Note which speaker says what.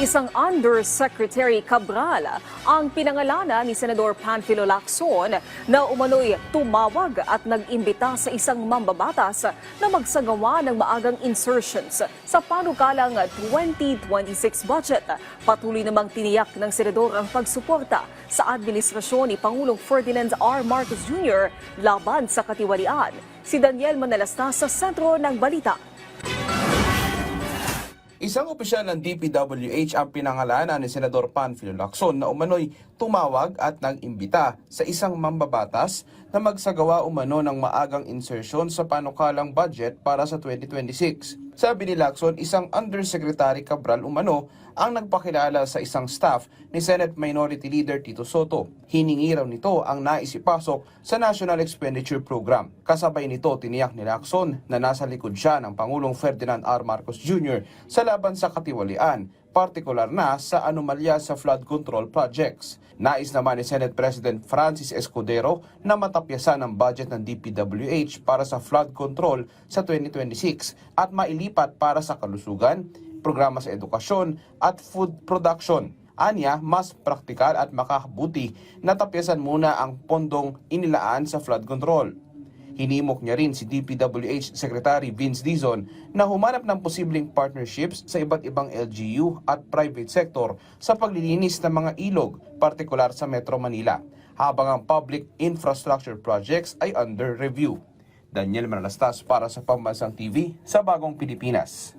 Speaker 1: Isang Undersecretary Cabral ang pinangalanan ni Senador Panfilo Lacson na umano'y tumawag at nag-imbita sa isang mambabatas na magsagawa ng maagang insertions sa panukalang 2026 budget. Patuloy namang tiniyak ng senador ang pagsuporta sa administrasyon ni Pangulong Ferdinand R. Marcos Jr. laban sa katiwalian. Si Daniel Manalastas sa sentro ng balita.
Speaker 2: Isang opisyal ng DPWH ang pinangalanan ni Senador Panfilo Lacson na umano'y tumawag at nag-imbita sa isang mambabatas na magsagawa umano ng maagang insertion sa panukalang budget para sa 2026. Sabi ni Lacson, isang Undersecretary Cabral umano ang nagpakilala sa isang staff ni Senate Minority Leader Tito Soto. Hiningi raw nito ang naisipasok sa National Expenditure Program. Kasabay nito, tiniyak ni Lacson na nasa likod siya ng Pangulong Ferdinand R. Marcos Jr. sa laban sa katiwalian, partikular na sa anomalya sa flood control projects. Nais naman ni Senate President Francis Escudero na matapyasan ang budget ng DPWH para sa flood control sa 2026 at mailipat para sa kalusugan, programa sa edukasyon at food production. Anya, mas praktikal at makakabuti na tapyasan muna ang pondong inilaan sa flood control. Hinimok niya rin si DPWH Secretary Vince Dizon na humanap ng posibleng partnerships sa iba't ibang LGU at private sector sa paglilinis ng mga ilog, partikular sa Metro Manila, habang ang public infrastructure projects ay under review. Daniel Manalastas para sa Pambansang TV sa Bagong Pilipinas.